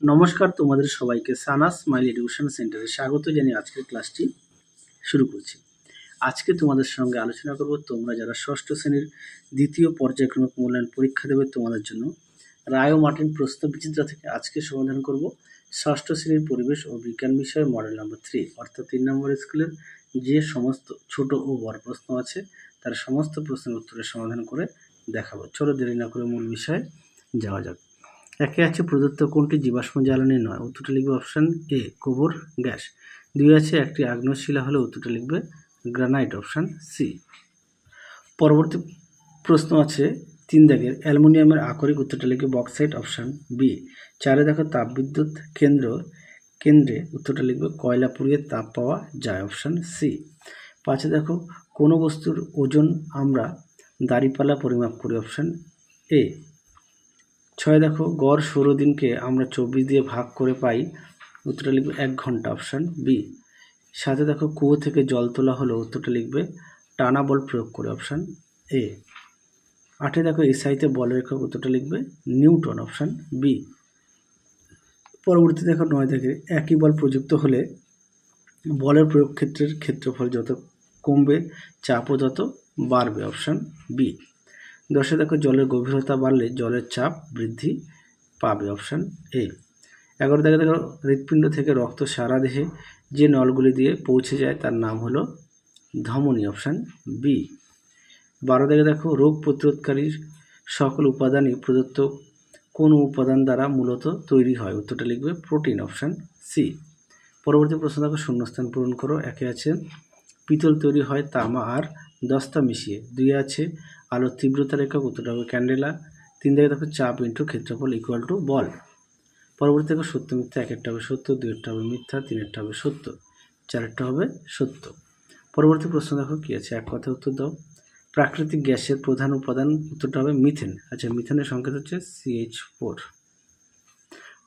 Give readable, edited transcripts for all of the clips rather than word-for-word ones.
নমস্কার তোমাদের সবাইকে সানাস স্মাইল এডুকেশন সেন্টারে স্বাগত জানিয়ে আজকের ক্লাসটি শুরু করছি। আজকে তোমাদের সঙ্গে আলোচনা করব তোমরা যারা ষষ্ঠ শ্রেণীর দ্বিতীয় পর্যায়ক্রমিক মূল্যায়ন পরীক্ষা দেবে তোমাদের জন্য রায় ও মার্টিন প্রশ্নবিচিত্রা থেকে আজকে সমাধান করব ষষ্ঠ শ্রেণীর পরিবেশ ও বিজ্ঞান বিষয়ে মডেল নম্বর 3 অর্থাৎ 3 নম্বর স্কুলের যে সমস্ত ছোট ও বড় প্রশ্ন আছে তার সমস্ত প্রশ্নের উত্তরের সমাধান করে দেখাবো। চলো দেরি না করে মূল বিষয়ে যাওয়া যাক। একে আছে প্রদত্ত কোনটি জীবাশ্ম জ্বালানি নয়, উত্তরটা লিখবে অপশান এ গোবর গ্যাস। 2 আছে একটি আগ্নেয় শিলা হলে উত্তরটা লিখবে গ্রানাইট অপশান সি। পরবর্তী প্রশ্ন আছে 3 দাগের অ্যালুমিনিয়ামের আকরিক, উত্তরটা লিখবে বক্সাইট অপশান বি। 4 দেখো তাপবিদ্যুৎ কেন্দ্রে উত্তরটা লিখবে কয়লা পুড়িয়ে তাপ পাওয়া যায় অপশান সি। 5 দেখো কোনো বস্তুর ওজন আমরা দাঁড়িপাল্লা পরিমাপ করি অপশান এ। 6 দেখো গড় সৌরদিনকে আমরা 24 দিয়ে ভাগ করে পাই, উত্তরটা লিখবে 1 ঘন্টা অপশান বি। 7 দেখো কুয়ো থেকে জল তোলা হলো, উত্তরটা লিখবে টানা বল প্রয়োগ করে অপশান এ। 8 দেখো এসআইতে বলের একক, উত্তরটা লিখবে নিউটন অপশান বি। পরবর্তী দেখো 9 দেখে একই বল প্রযুক্ত হলে বলের প্রয়োগ ক্ষেত্রের ক্ষেত্রফল যত কমবে চাপও তত বাড়বে অপশান বি। 10 দেখো জলের গভীরতা বাড়লে জলের চাপ বৃদ্ধি পাবে অপশান এ। 11 দেখো হৃৎপিণ্ড থেকে রক্ত সারা দেহে যে নলগুলি দিয়ে পৌঁছে যায় তার নাম হলো ধমনী অপশান বি। 12 দেখো রোগ প্রতিরোধকারী সকল উপাদানই প্রদত্ত কোন উপাদান দ্বারা মূলত তৈরি হয়, উত্তরটা লিখবে প্রোটিন অপশান সি। পরবর্তী প্রশ্ন দেখো শূন্যস্থান পূরণ করো। 1 আছে পিতল তৈরি হয় তামা আর দস্তা মিশিয়ে। 2 আছে আলোর তীব্রতার একক, উত্তরটা হবে ক্যান্ডেলা। 3 দেখো চাপ ইন্টু ক্ষেত্রফল ইকুয়াল টু বল। পরবর্তী দেখো সত্য মিথ্যা, 1 হবে সত্য, 2 হবে মিথ্যা, 3 হবে সত্য, 4 হবে সত্য। পরবর্তী প্রশ্ন দেখো কি আছে, এক কথায় উত্তর দাও। প্রাকৃতিক গ্যাসের প্রধান উপাদান, উত্তরটা হবে মিথেন। আচ্ছা মিথেনের সংকেত হচ্ছে CH4।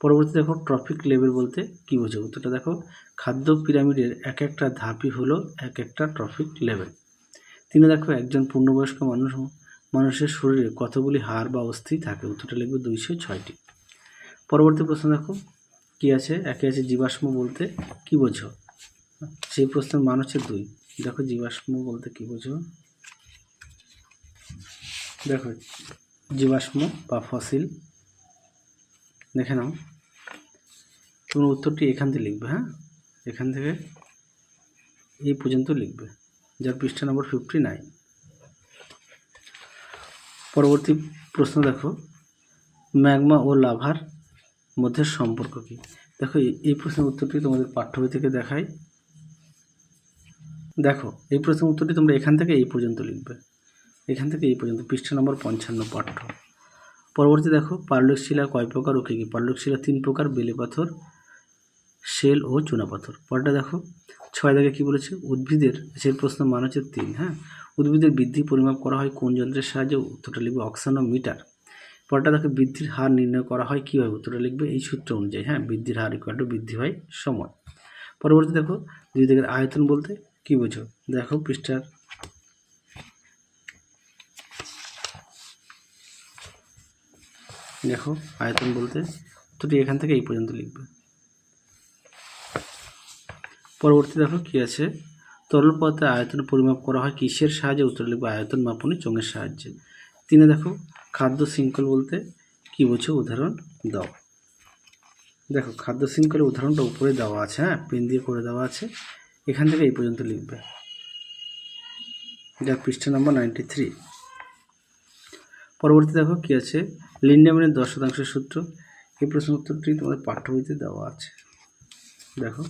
পরবর্তী দেখো ট্রফিক লেভেল বলতে কি বোঝো, উত্তরটা দেখো খাদ্য পিরামিডের এক একটা ধাপই হলো এক একটা ট্রফিক লেভেল। 3 দেখো একজন পূর্ণবয়স্ক মানুষের শরীরে কতগুলি হাড় বা অস্থি থাকে, উত্তরটা লিখবে 206টি। পরবর্তী প্রশ্ন দেখো কি আছে, 1 আছে জীবাশ্ম বলতে কি বোঝো, সেই প্রশ্নের মান হচ্ছে 2। দেখো জীবাশ্ম বলতে কি বোঝো, দেখো জীবাশ্ম বা ফসিল দেখে নাও। তোমার উত্তরটি এখান থেকে লিখবে, হ্যাঁ এখান থেকে এই পর্যন্ত লিখবে, যার পৃষ্ঠা নম্বর 59। পরবর্তী প্রশ্ন দেখো ম্যাগমা ও লাভার মধ্যে সম্পর্ক কি। দেখো এই প্রশ্নের উত্তরটি তোমাদের পাঠ্যবই থেকে দেখাই। দেখো এই প্রশ্নের উত্তরটি তোমরা এখান থেকে এই পর্যন্ত লিখবে, এখান থেকে এই পর্যন্ত পৃষ্ঠা নম্বর 55 পাঠ্য। পরবর্তী দেখো পাললিক শিলা কয় প্রকার ও কী কী। পাললিক শিলা 3 প্রকার, বেলে পাথর, শেল ও চুনাপাথর। পরটা দেখো 6 দাগে কি বলেছে, উদ্ভিদের সেই প্রশ্নের মান হচ্ছে 3। হ্যাঁ উদ্ভিদের বৃদ্ধি পরিমাপ করা হয় কোন যন্ত্রের সাহায্যে, উত্তরটা লিখবে অক্সানোমিটার। পরটা দেখো বৃদ্ধির হার নির্ণয় করা হয় কীভাবে, উত্তরটা লিখবে এই সূত্র অনুযায়ী। হ্যাঁ বৃদ্ধির হার ইকুয়াল টু বৃদ্ধি হয় সময়। পরবর্তী দেখো 2 দাগের আয়তন বলতে কি বোঝো, দেখো পৃষ্ঠার দেখো আয়তন বলতে উত্তরটি এখান থেকে এই পর্যন্ত লিখবে। পরবর্তী দেখো কি আছে, তরল পদার্থের আয়তন পরিমাপ করা হয় কিসের সাহায্যে, উত্তর লিখবে আয়তন মাপনী চোঙের সাহায্যে। 3 দেখো খাদ্য শৃঙ্খল বলতে কি বোঝো, উদাহরণ দাও। দেখো খাদ্য শৃঙ্খলের উদাহরণটা উপরে দেওয়া আছে, হ্যাঁ পেন দিয়ে করে দেওয়া আছে, এখান থেকে এই পর্যন্ত লিখবে, যার পৃষ্ঠা নম্বর 93। পরবর্তী দেখো কি আছে, লিন্ডেম্যানের 10% সূত্র। এই প্রশ্নের উত্তরটি তোমাদের পাঠ্য বইতে দেওয়া আছে, দেখো।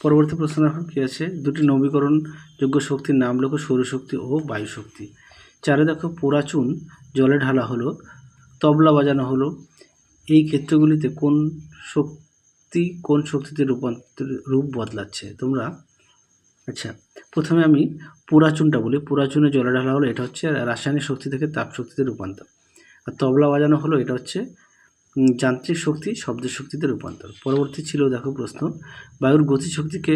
পরবর্তী প্রশ্ন দেখো কি আছে, দুটি নবীকরণযোগ্য শক্তির নাম লেখো, সৌরশক্তি ও বায়ু শক্তি। 4 দেখো পোড়া চুন জলে ঢালা হলো, তবলা বাজানো হলো, এই ক্ষেত্রগুলিতে কোন শক্তিতে রূপ বদলাচ্ছে তোমরা। আচ্ছা প্রথমে আমি পোড়া চুনটা বলি, পোড়া চুনে জলে ঢালা হলো এটা হচ্ছে রাসায়নিক শক্তি থেকে তাপ শক্তিতে রূপান্তর, আর তবলা বাজানো হলো এটা হচ্ছে যান্ত্রিক শক্তি শব্দের শক্তিতে রূপান্তর। পরবর্তী ছিল দেখো প্রশ্ন, বায়ুর গতিশক্তিকে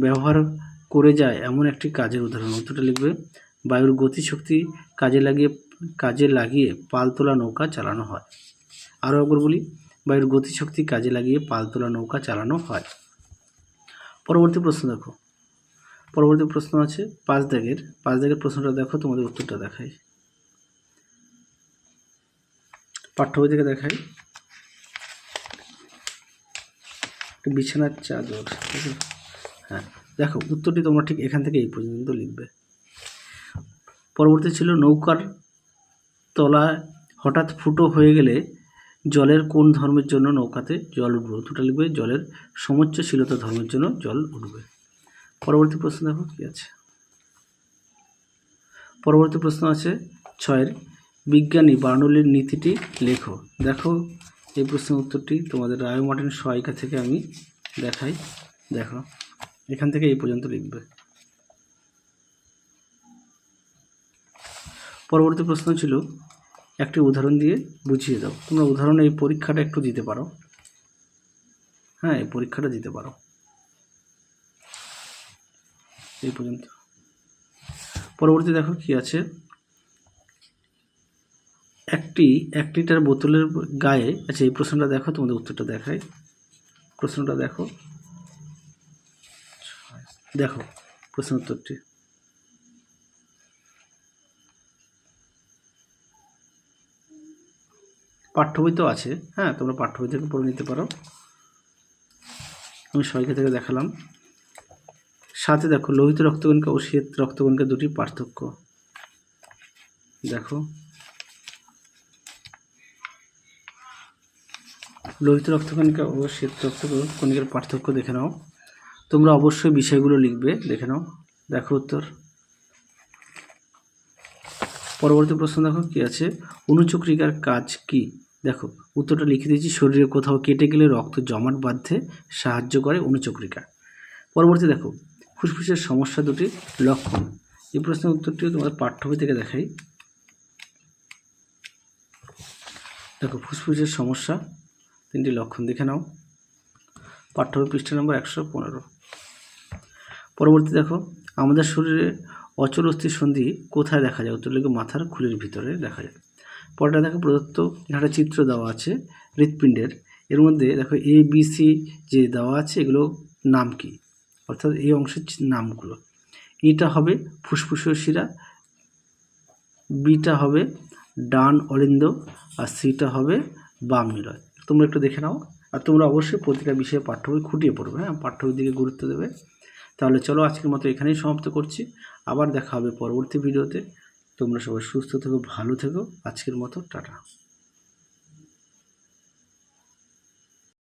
ব্যবহার করে যায় এমন একটি কাজের উদাহরণ, উত্তরটা লিখবে বায়ুর গতিশক্তি কাজে লাগিয়ে কাজে লাগিয়ে পালতোলা নৌকা চালানো হয়। আরও একবার বলি, বায়ুর গতিশক্তি কাজে লাগিয়ে পালতোলা নৌকা চালানো হয়। পরবর্তী প্রশ্ন দেখো, পরবর্তী প্রশ্ন আছে 5 দাগের প্রশ্নটা দেখো, তোমাদের উত্তরটা দেখাই, পাঠ্য বই থেকে দেখাই। বিছানার চাদর, হ্যাঁ দেখো উত্তরটি তোমরা ঠিক এখান থেকে এই পর্যন্ত লিখবে। পরবর্তী ছিল নৌকার তলায় হঠাৎ ফুটো হয়ে গেলে জলের কোন ধর্মের জন্য নৌকাতে জল উঠবে? উত্তরটা লিখবে জলের সমুচ্চশীলতা ধর্মের জন্য জল উঠবে। পরবর্তী প্রশ্ন দেখো কি আছে, পরবর্তী প্রশ্ন আছে 6 বিজ্ঞানী বার্নৌলির নীতিটি লেখো। দেখো এই প্রশ্নের উত্তরটি তোমাদের রায় মার্টিন সহায়িকা থেকে আমি দেখাই। দেখো এখান থেকে এই পর্যন্ত লিখবে। পরবর্তী প্রশ্ন ছিল একটি উদাহরণ দিয়ে বুঝিয়ে দাও। তোমরা উদাহরণে এই পরীক্ষাটা একটু দিতে পারো, হ্যাঁ এই পরীক্ষাটা দিতে পারো। এই পর্যন্ত। পরবর্তী দেখো কি আছে, 1 লিটার বোতলের গায়ে, আচ্ছা এই প্রশ্নটা দেখো, তোমাদের উত্তরটা দেখাই। প্রশ্নটা দেখো, দেখো প্রশ্ন উত্তরটি, পাঠ্য বই তো আছে, হ্যাঁ তোমরা পাঠ্য বই থেকে পড়ে নিতে পারো। আমি সহায়িকা থেকে দেখালাম। সাথে দেখো লোহিত রক্তকণিকা ও শ্বেত রক্তকণিকা দুটি পার্থক্য। দেখো লোহিত রক্তকণিকা ও শ্বেত রক্তকণিকার পার্থক্য দেখে নাও। তোমরা অবশ্যই বিষয়গুলো লিখবে, দেখে নাও। দেখো উত্তর। পরবর্তী প্রশ্ন দেখো কি আছে, অনুচক্রিকার কাজ কি? দেখো উত্তরটা লিখে দিয়েছি, শরীরে কোথাও কেটে গেলে রক্ত জমাট বাঁধতে সাহায্য করে অনুচক্রিকা। পরবর্তী দেখো ফুসফুসের সমস্যা দুটি লক্ষণ। এই প্রশ্নের উত্তরটিও তোমাদের পাঠ্য বই থেকে দেখাই। দেখো ফুসফুসের সমস্যা 3টি লক্ষণ দেখে নাও, পাঠ্য বই পৃষ্ঠা নম্বর 115। পরবর্তী দেখো আমাদের শরীরে অচল অস্থির সন্ধি কোথায় দেখা যায়? উত্তর লিখবে মাথার খুলির ভিতরে দেখা যায়। পরেরটা দেখো প্রদত্ত একটা চিত্র দেওয়া আছে হৃৎপিণ্ডের, এর মধ্যে দেখো এ বি সি যে দেওয়া আছে এগুলো নাম কি? অর্থাৎ এই অংশের নামগুলো, এটা হবে ফুসফুসীয় শিরা, বিটা হবে ডান অলিন্দ, আর সিটা হবে বাম নিলয়। তোমরা একটু দেখে নাও, আর তোমরা অবশ্যই প্রতিটা বিষয়ে পাঠ্য বই খুঁটিয়ে পড়বে, হ্যাঁ পাঠ্য বইয়ের দিকে গুরুত্ব দেবে। তাহলে চলো আজকের মতো এখানেই সমাপ্ত করছি, আবার দেখা হবে পরবর্তী ভিডিওতে। তোমরা সবাই সুস্থ থেকো, ভালো থেকো, আজকের মতো টাটা।